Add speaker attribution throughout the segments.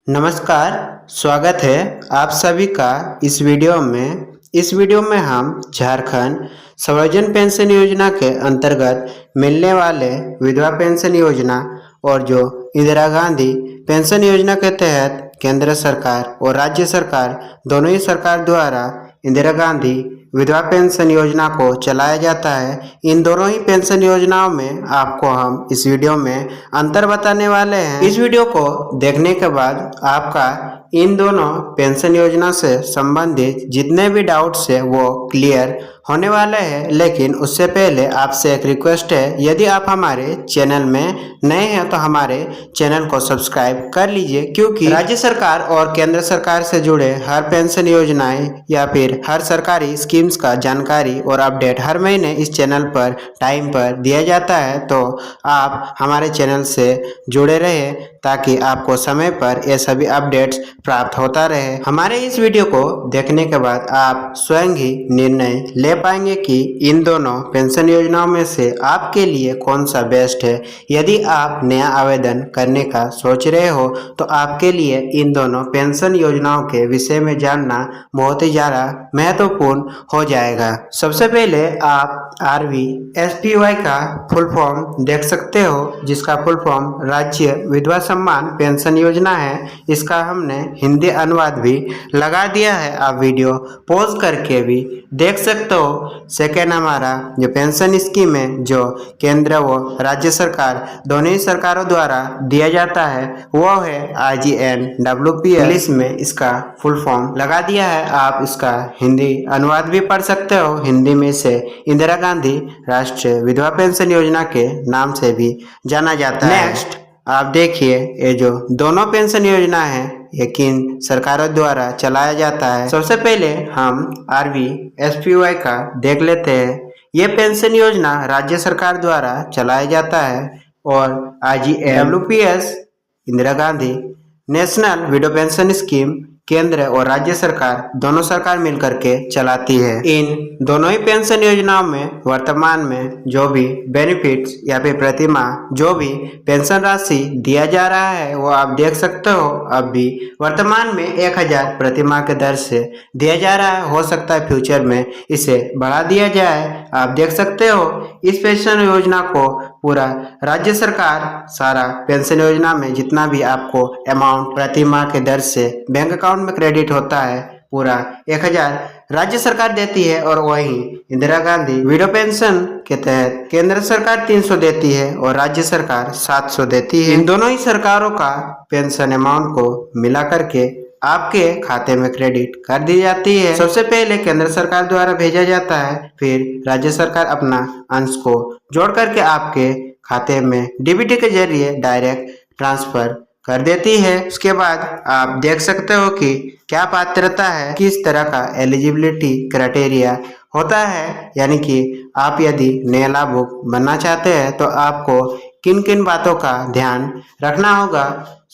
Speaker 1: नमस्कार, स्वागत है आप सभी का इस वीडियो में हम झारखंड स्वयं पेंशन योजना के अंतर्गत मिलने वाले विधवा पेंशन योजना और जो इंदिरा गांधी पेंशन योजना के तहत केंद्र सरकार और राज्य सरकार दोनों ही सरकार द्वारा इंदिरा गांधी विधवा पेंशन योजना को चलाया जाता है। इन दोनों ही पेंशन योजनाओं में आपको हम इस वीडियो में अंतर बताने वाले हैं। इस वीडियो को देखने के बाद आपका इन दोनों पेंशन योजना से संबंधित जितने भी डाउट्स है वो क्लियर होने वाले हैं। लेकिन उससे पहले आपसे एक रिक्वेस्ट है, यदि आप हमारे चैनल में नए हैं तो हमारे चैनल को सब्सक्राइब कर लीजिए, क्योंकि राज्य सरकार और केंद्र सरकार से जुड़े हर पेंशन योजनाएं या फिर हर सरकारी स्कीम्स का जानकारी और अपडेट हर महीने इस चैनल पर टाइम पर दिया जाता है। तो आप हमारे चैनल से जुड़े रहे ताकि आपको समय पर ये सभी अपडेट्स प्राप्त होता रहे। हमारे इस वीडियो को देखने के बाद आप स्वयं ही निर्णय ले पाएंगे कि इन दोनों पेंशन योजनाओं में से आपके लिए कौन सा बेस्ट है। यदि आप नया आवेदन करने का सोच रहे हो तो आपके लिए इन दोनों पेंशन योजनाओं के विषय में जानना बहुत ही ज़्यादा महत्वपूर्ण हो जाएगा। सबसे पहले आप RVSPY का फुल फॉर्म देख सकते हो, जिसका फुल फॉर्म राज्य विधवा सम्मान पेंशन योजना है। इसका हमने हिंदी अनुवाद भी लगा दिया है, आप वीडियो पॉज करके भी देख सकते हो। सेकेंड, हमारा जो पेंशन स्कीम है जो केंद्र व राज्य सरकार दोनों ही सरकारों द्वारा दिया जाता है वो है IGNWPL। इंग्लिश में इसका फुल फॉर्म लगा दिया है, आप इसका हिंदी अनुवाद भी पढ़ सकते हो। हिंदी में इसे इंदिरा गांधी राष्ट्रीय विधवा पेंशन योजना के नाम से भी जाना जाता है। नेक्स्ट आप देखिए, ये जो दोनों पेंशन योजना है ये किन सरकारों द्वारा चलाया जाता है। सबसे पहले हम RVSPY का देख लेते हैं। ये पेंशन योजना राज्य सरकार द्वारा चलाया जाता है और IGNWPS Indira Gandhi national window pension scheme केंद्र और राज्य सरकार दोनों सरकार मिलकर के चलाती है। इन दोनों ही पेंशन योजनाओं में वर्तमान में जो भी बेनिफिट्स या फिर प्रतिमाह जो भी पेंशन राशि दिया जा रहा है वो आप देख सकते हो। अब भी वर्तमान में 1000 प्रतिमाह के दर से दिया जा रहा है। हो सकता है फ्यूचर में इसे बढ़ा दिया जाए। आप देख सकते हो इस पेंशन योजना को पूरा राज्य सरकार सारा पेंशन योजना में जितना भी आपको अमाउंट प्रति माह के दर से बैंक अकाउंट में क्रेडिट होता है पूरा 1000 राज्य सरकार देती है, और वही इंदिरा गांधी विडो पेंशन के तहत केंद्र सरकार 300 देती है और राज्य सरकार 700 देती है। इन दोनों ही सरकारों का पेंशन अमाउंट को मिला करके आपके खाते में क्रेडिट कर दी जाती है। सबसे पहले केंद्र सरकार द्वारा भेजा जाता है, फिर राज्य सरकार अपना अंश को जोड़ करके आपके खाते में डीबीटी के जरिए डायरेक्ट ट्रांसफर कर देती है। उसके बाद आप देख सकते हो कि क्या पात्रता है, किस तरह का एलिजिबिलिटी क्राइटेरिया होता है, यानी कि आप यदि नया लाभुक बनना चाहते हैं तो आपको किन किन बातों का ध्यान रखना होगा।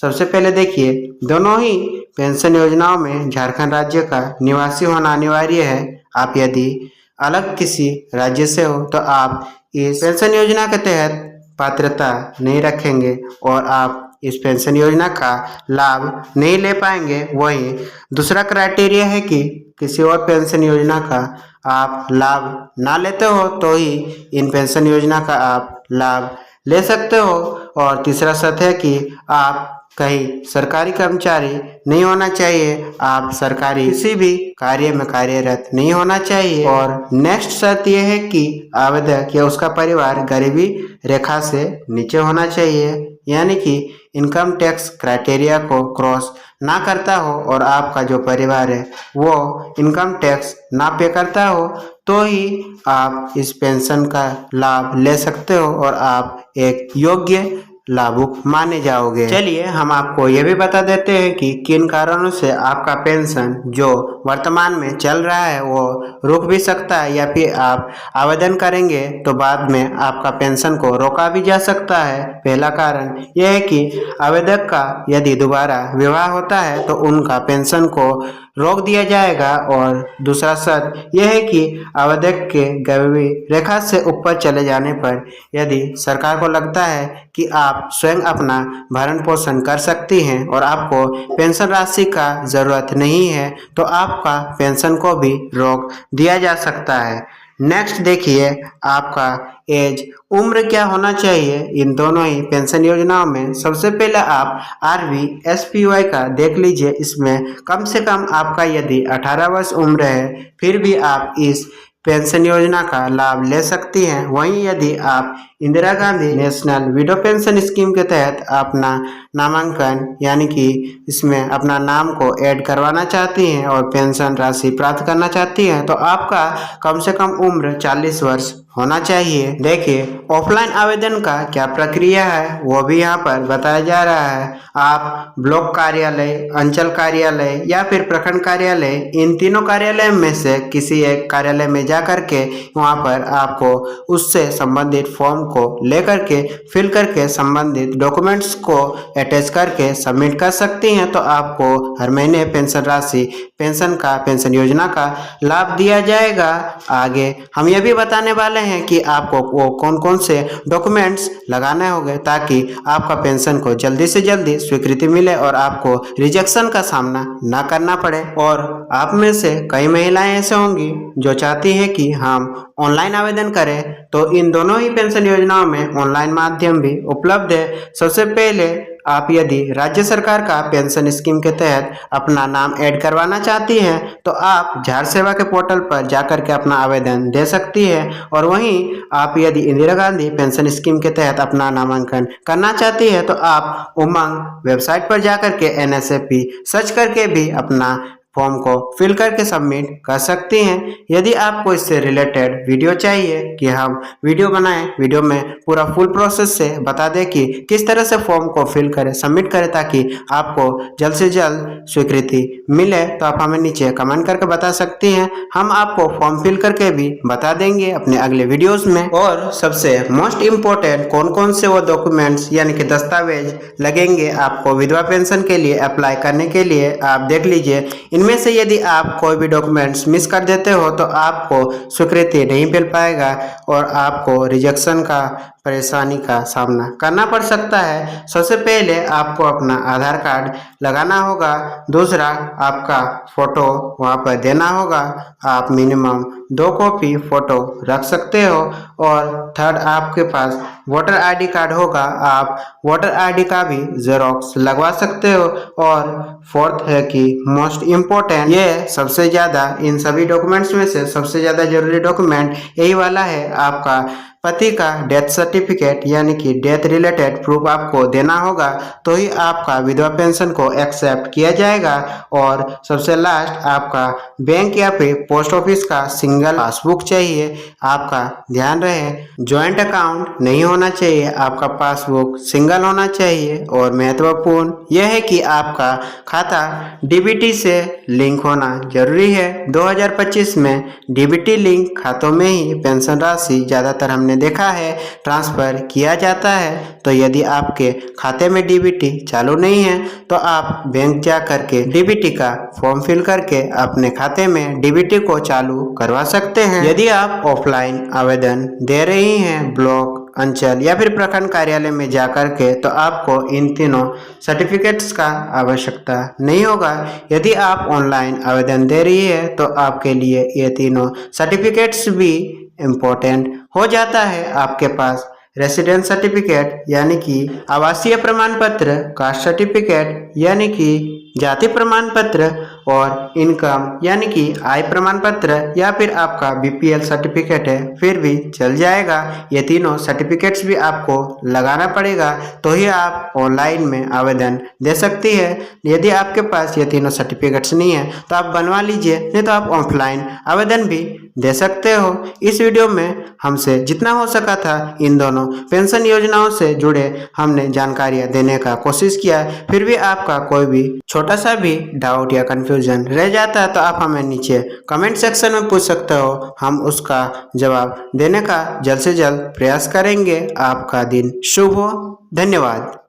Speaker 1: सबसे पहले देखिए, दोनों ही पेंशन योजनाओं में झारखंड राज्य का निवासी होना अनिवार्य है। आप यदि अलग किसी राज्य से हो तो आप इस पेंशन योजना के तहत पात्रता नहीं रखेंगे और आप इस पेंशन योजना का लाभ नहीं ले पाएंगे। वहीं दूसरा क्राइटेरिया है कि किसी और पेंशन योजना का आप लाभ ना लेते हो तो ही इन पेंशन योजना का आप लाभ ले सकते हो। और तीसरा शर्त है कि आप कहीं सरकारी कर्मचारी नहीं होना चाहिए, आप सरकारी किसी भी कार्य में कार्यरत नहीं होना चाहिए। और नेक्स्ट शर्त यह है कि आवेदक या उसका परिवार गरीबी रेखा से नीचे होना चाहिए, यानी कि इनकम टैक्स क्राइटेरिया को क्रॉस ना करता हो और आपका जो परिवार है वो इनकम टैक्स ना पे करता हो, तो ही आप इस पेंशन का लाभ ले सकते हो और आप एक योग्य लाभुक माने जाओगे। चलिए हम आपको ये भी बता देते हैं कि किन कारणों से आपका पेंशन जो वर्तमान में चल रहा है वो रुक भी सकता है, या फिर आप आवेदन करेंगे तो बाद में आपका पेंशन को रोका भी जा सकता है। पहला कारण यह है कि आवेदक का यदि दोबारा विवाह होता है तो उनका पेंशन को रोक दिया जाएगा। और दूसरा शर्त यह है कि आवेदक के गरीबी रेखा से ऊपर चले जाने पर यदि सरकार को लगता है कि आप स्वयं अपना भरण पोषण कर सकती हैं और आपको पेंशन राशि का ज़रूरत नहीं है तो आपका पेंशन को भी रोक दिया जा सकता है। नेक्स्ट देखिए, आपका एज उम्र क्या होना चाहिए इन दोनों ही पेंशन योजनाओं में। सबसे पहले आप RVSPY का देख लीजिए। इसमें कम से कम आपका यदि 18 वर्ष उम्र है फिर भी आप इस पेंशन योजना का लाभ ले सकती हैं। वहीं यदि आप Indira Gandhi national window pension scheme के तहत अपना नामांकन यानी कि इसमें अपना नाम को ऐड करवाना चाहती हैं और पेंशन राशि प्राप्त करना चाहती हैं तो आपका कम से कम उम्र 40 वर्ष होना चाहिए। देखिए, ऑफलाइन आवेदन का क्या प्रक्रिया है वो भी यहाँ पर बताया जा रहा है। आप ब्लॉक कार्यालय, अंचल कार्यालय या फिर प्रखंड कार्यालय, इन तीनों कार्यालय में से किसी एक कार्यालय में जा कर के वहाँ पर आपको उससे संबंधित फॉर्म को लेकर के फिल करके संबंधित डॉक्यूमेंट्स को अटैच करके सबमिट कर सकती हैं तो आपको हर महीने पेंशन राशि, पेंशन योजना का लाभ दिया जाएगा। आगे हम यह भी बताने वाले हैं कि आपको वो कौन कौन से डॉक्यूमेंट्स लगाने होंगे ताकि आपका पेंशन को जल्दी से जल्दी स्वीकृति मिले और आपको रिजेक्शन का सामना ना करना पड़े। और आप में से कई महिलाएं ऐसे होंगी जो चाहती हैं कि हम ऑनलाइन आवेदन करें तो इन दोनों ही पेंशन योजनाओं में ऑनलाइन माध्यम भी उपलब्ध है। सबसे पहले आप यदि राज्य सरकार का पेंशन स्कीम के तहत अपना नाम ऐड करवाना चाहती हैं तो आप झार सेवा के पोर्टल पर जाकर के अपना आवेदन दे सकती है। और वहीं आप यदि इंदिरा गांधी पेंशन स्कीम के तहत अपना नामांकन करना चाहती है तो आप उमंग वेबसाइट पर जाकर के NSAP सर्च करके भी अपना फॉर्म को फिल करके सबमिट कर सकती हैं। यदि आपको इससे रिलेटेड वीडियो चाहिए कि हम वीडियो बनाएं, वीडियो में पूरा फुल प्रोसेस से बता दें कि किस तरह से फॉर्म को फिल करें, सबमिट करें ताकि आपको जल्द से जल्द स्वीकृति मिले, तो आप हमें नीचे कमेंट करके बता सकती हैं। हम आपको फॉर्म फिल करके भी बता देंगे अपने अगले वीडियोज़ में। और सबसे मोस्ट इम्पोर्टेंट कौन कौन से वो डॉक्यूमेंट्स यानी कि दस्तावेज लगेंगे आपको विधवा पेंशन के लिए अप्लाई करने के लिए, आप देख लीजिए। इनमें से यदि आप कोई भी डॉक्यूमेंट्स मिस कर देते हो तो आपको स्वीकृति नहीं मिल पाएगा और आपको रिजेक्शन का परेशानी का सामना करना पड़ सकता है। सबसे पहले आपको अपना आधार कार्ड लगाना होगा, दूसरा आपका फ़ोटो वहाँ पर देना होगा, आप मिनिमम 2 कॉपी फ़ोटो रख सकते हो। और थर्ड आपके पास वोटर ID कार्ड होगा, आप वोटर ID का भी जेरोक्स लगवा सकते हो। और फोर्थ है कि मोस्ट इम्पोर्टेंट, ये सबसे ज़्यादा इन सभी डॉक्यूमेंट्स में से सबसे ज़्यादा जरूरी डॉक्यूमेंट यही वाला है, आपका पति का डेथ सर्टिफिकेट यानी कि डेथ रिलेटेड प्रूफ आपको देना होगा तो ही आपका विधवा पेंशन को एक्सेप्ट किया जाएगा। और सबसे लास्ट आपका बैंक या फिर पोस्ट ऑफिस का सिंगल पासबुक चाहिए। आपका ध्यान रहे जॉइंट अकाउंट नहीं होना चाहिए, आपका पासबुक सिंगल होना चाहिए। और महत्वपूर्ण यह है कि आपका खाता DBT से लिंक होना जरूरी है। 2025 में DBT लिंक खातों में ही पेंशन राशि ज़्यादातर हमने देखा है ट्रांसफर किया जाता है। तो यदि आपके खाते में DBT चालू नहीं है तो आप बैंक जा करके DBT का फॉर्म फिल करके अपने खाते में DBT को चालू करवा सकते हैं। यदि आप ऑफलाइन आवेदन दे रही हैं ब्लॉक, अंचल या फिर प्रखंड कार्यालय में जाकर के तो आपको इन तीनों सर्टिफिकेट्स का आवश्यकता नहीं होगा। यदि आप ऑनलाइन आवेदन दे रही है तो आपके लिए ये तीनों सर्टिफिकेट्स भी इम्पोर्टेंट हो जाता है। आपके पास रेसिडेंस सर्टिफिकेट यानी कि आवासीय प्रमाण पत्र, कास्ट सर्टिफिकेट यानी कि जाति प्रमाण पत्र और इनकम यानी कि आय प्रमाण पत्र या फिर आपका BPL सर्टिफिकेट है फिर भी चल जाएगा। ये तीनों सर्टिफिकेट्स भी आपको लगाना पड़ेगा तो ही आप ऑनलाइन में आवेदन दे सकती है। यदि आपके पास ये तीनों सर्टिफिकेट्स नहीं है तो आप बनवा लीजिए, नहीं तो आप ऑफलाइन आवेदन भी दे सकते हो। इस वीडियो में हमसे जितना हो सका था इन दोनों पेंशन योजनाओं से जुड़े हमने जानकारियां देने का कोशिश किया। फिर भी आपका कोई भी छोटा सा भी डाउट या कंफ्यूजन रह जाता है तो आप हमें नीचे कमेंट सेक्शन में पूछ सकते हो, हम उसका जवाब देने का जल्द से जल्द प्रयास करेंगे। आपका दिन शुभ हो। धन्यवाद।